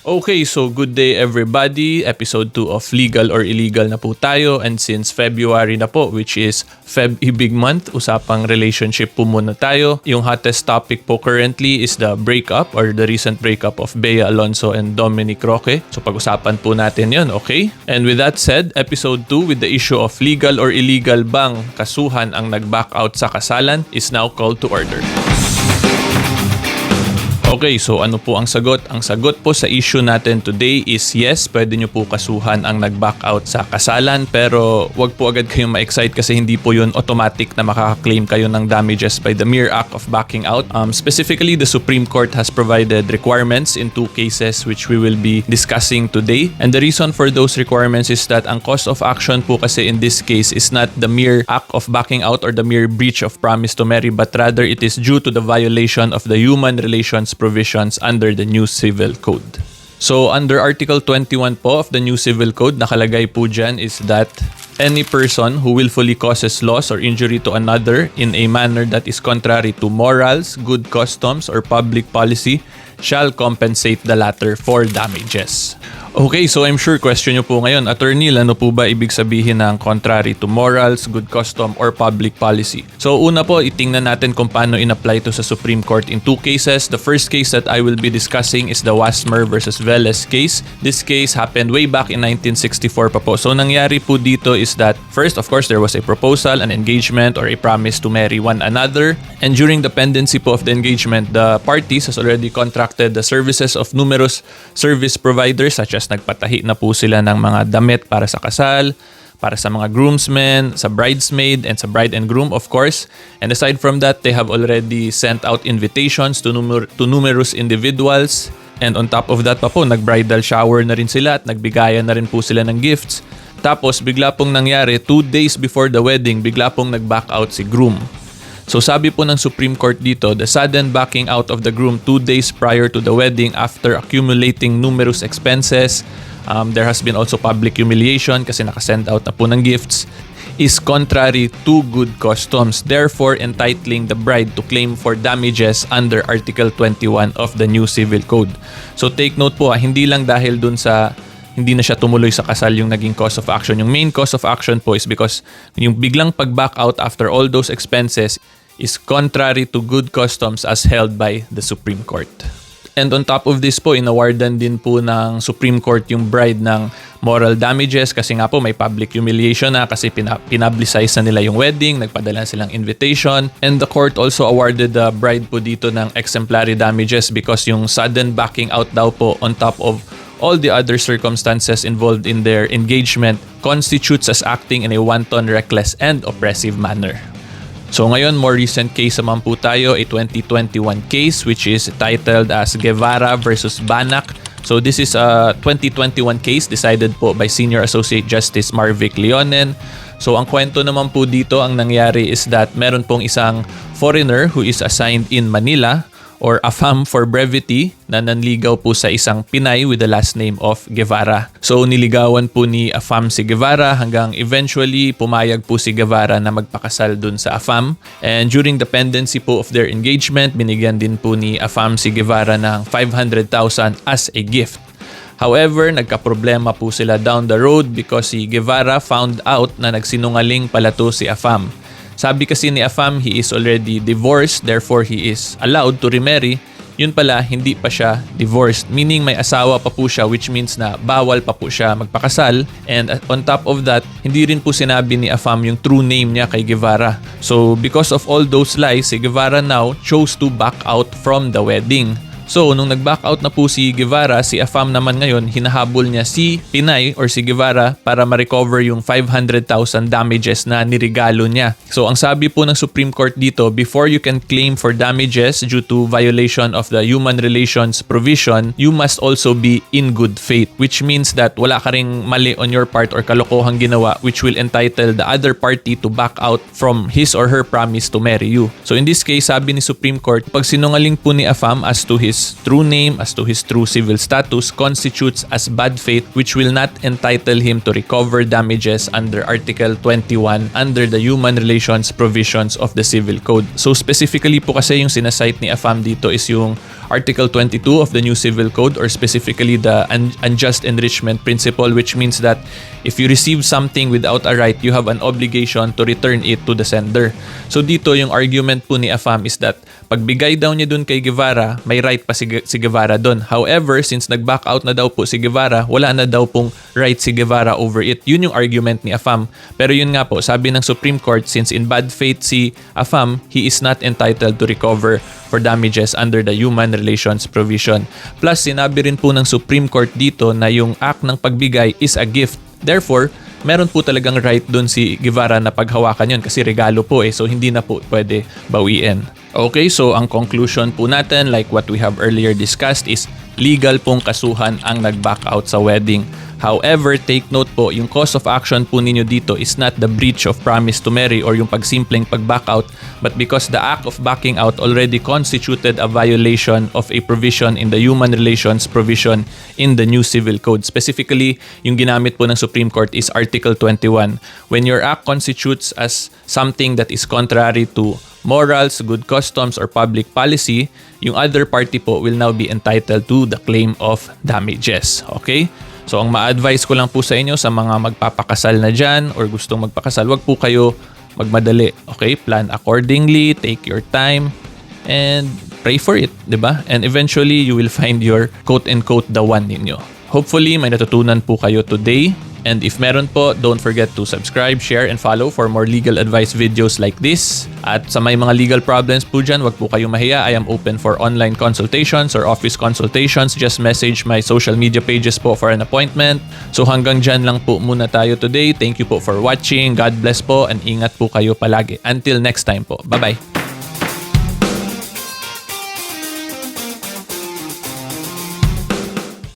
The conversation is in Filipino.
Okay, so good day everybody. Episode 2 of Legal or Illegal na po tayo. And since February na po, which is Feb-ibig month, usapang relationship po muna tayo. Yung hottest topic po currently is the breakup or the recent breakup of Bea Alonzo and Dominic Roque. So pag-usapan po natin yun, okay? And with that said, episode 2 with the issue of legal or illegal bang kasuhan ang nag-backout sa kasalan is now called to order. Okay, so ano po ang sagot? Ang sagot po sa issue natin today is yes, pwede nyo po kasuhan ang nag-backout sa kasalan, pero wag po agad kayong ma-excite kasi hindi po yun automatic na makaka-claim kayo ng damages by the mere act of backing out. Specifically, the Supreme Court has provided requirements in 2 cases which we will be discussing today. And the reason for those requirements is that ang cause of action po kasi in this case is not the mere act of backing out or the mere breach of promise to marry, but rather it is due to the violation of the human relations provisions under the new Civil Code. So under Article 21 po of the new Civil Code, nakalagay po dyan is that any person who willfully causes loss or injury to another in a manner that is contrary to morals, good customs, or public policy shall compensate the latter for damages. Okay, so I'm sure question nyo po ngayon, AttorNEIL, ano po ba ibig sabihin ng contrary to morals, good custom, or public policy? So una po, itingnan natin kung paano in-apply to sa Supreme Court in 2 cases. The first case that I will be discussing is the Wasmer versus Velez case. This case happened way back in 1964 pa po. So nangyari po dito is that first, of course, there was a proposal, an engagement, or a promise to marry one another. And during the pendency po of the engagement, the parties has already contracted the services of numerous service providers such as nagpatahi na po sila ng mga damit para sa kasal, para sa mga groomsmen, sa bridesmaid, and sa bride and groom, of course. And aside from that, they have already sent out invitations to numerous individuals. And on top of that pa po, nag-bridal shower na rin sila at nagbigayan na rin po sila ng gifts. Tapos, bigla pong nangyari, 2 days before the wedding, bigla pong nag-back out si groom. So sabi po ng Supreme Court dito, the sudden backing out of the groom 2 days prior to the wedding after accumulating numerous expenses, there has been also public humiliation kasi nakasend out na po ng gifts, is contrary to good customs, therefore entitling the bride to claim for damages under Article 21 of the new Civil Code. So take note po, hindi lang dahil dun sa hindi na siya tumuloy sa kasal yung naging cause of action. Yung main cause of action po is because yung biglang pag-back out after all those expenses is contrary to good customs as held by the Supreme Court. And on top of this po, inawardan din po ng Supreme Court yung bride ng moral damages kasi nga po may public humiliation na kasi pinablicize na nila yung wedding, nagpadala silang invitation. And the court also awarded the bride po dito ng exemplary damages because yung sudden backing out daw po on top of all the other circumstances involved in their engagement constitutes as acting in a wanton, reckless, and oppressive manner. So ngayon, more recent case naman po tayo, a 2021 case which is titled as Guevara versus Banak. So this is a 2021 case decided po by Senior Associate Justice Marvic Leonen. So ang kwento naman po dito, ang nangyari is that meron pong isang foreigner who is assigned in Manila, or AFAM for brevity, na nanligaw po sa isang Pinay with the last name of Guevara. So niligawan po ni AFAM si Guevara hanggang eventually pumayag po si Guevara na magpakasal dun sa AFAM. And during the pendency po of their engagement, binigyan din po ni AFAM si Guevara ng 500,000 as a gift. However, nagkaproblema po sila down the road because si Guevara found out na nagsinungaling pala to si AFAM. Sabi kasi ni AFAM, he is already divorced, therefore he is allowed to remarry. Yun pala, hindi pa siya divorced. Meaning may asawa pa po siya, which means na bawal pa po siya magpakasal. And on top of that, hindi rin po sinabi ni AFAM yung true name niya kay Guevara. So because of all those lies, si Guevara now chose to back out from the wedding. So, nung nag-back out na po si Guevara, si AFAM naman ngayon, hinahabol niya si Pinay or si Guevara para ma-recover yung 500,000 damages na nirigalo niya. So, ang sabi po ng Supreme Court dito, before you can claim for damages due to violation of the human relations provision, you must also be in good faith, which means that wala ka ring mali on your part or kalokohang ginawa which will entitle the other party to back out from his or her promise to marry you. So, in this case, sabi ni Supreme Court, pag sinungaling po ni AFAM as to his true name, as to his true civil status, constitutes as bad faith which will not entitle him to recover damages under Article 21 under the human relations provisions of the Civil Code. So specifically po kasi yung sinasite ni AFAM dito is yung Article 22 of the new Civil Code, or specifically the unjust enrichment principle, which means that if you receive something without a right, you have an obligation to return it to the sender. So dito yung argument po ni AFAM is that pagbigay daw niya dun kay Guevara, may right pa si Guevara dun. However, since nag-back out na daw po si Guevara, wala na daw pong right si Guevara over it. Yun yung argument ni AFAM. Pero yun nga po, sabi ng Supreme Court, since in bad faith si AFAM, he is not entitled to recover for damages under the human relations provision. Plus, sinabi rin po ng Supreme Court dito na yung act ng pagbigay is a gift. Therefore, meron po talagang right dun si Guevara na paghawakan yun kasi regalo po so hindi na po pwede bawiin. Okay, so ang conclusion po natin, like what we have earlier discussed, is legal pong kasuhan ang nag-back out sa wedding. However, take note po, yung cause of action po ninyo dito is not the breach of promise to marry or yung pagsimpleng pag-back out, but because the act of backing out already constituted a violation of a provision in the human relations provision in the new Civil Code. Specifically, yung ginamit po ng Supreme Court is Article 21. When your act constitutes as something that is contrary to morals, good customs, or public policy, yung other party po will now be entitled to the claim of damages. Okay? So, ang ma-advise ko lang po sa inyo sa mga magpapakasal na dyan or gustong magpakasal, wag po kayo magmadali. Okay? Plan accordingly, take your time, and pray for it, diba? And eventually, you will find your quote-unquote the one ninyo. Hopefully, may natutunan po kayo today. And if meron po, don't forget to subscribe, share, and follow for more legal advice videos like this. At sa may mga legal problems po dyan, wag po kayong mahiya. I am open for online consultations or office consultations. Just message my social media pages po for an appointment. So hanggang dyan lang po muna tayo today. Thank you po for watching. God bless po and ingat po kayo palagi. Until next time po. Bye-bye.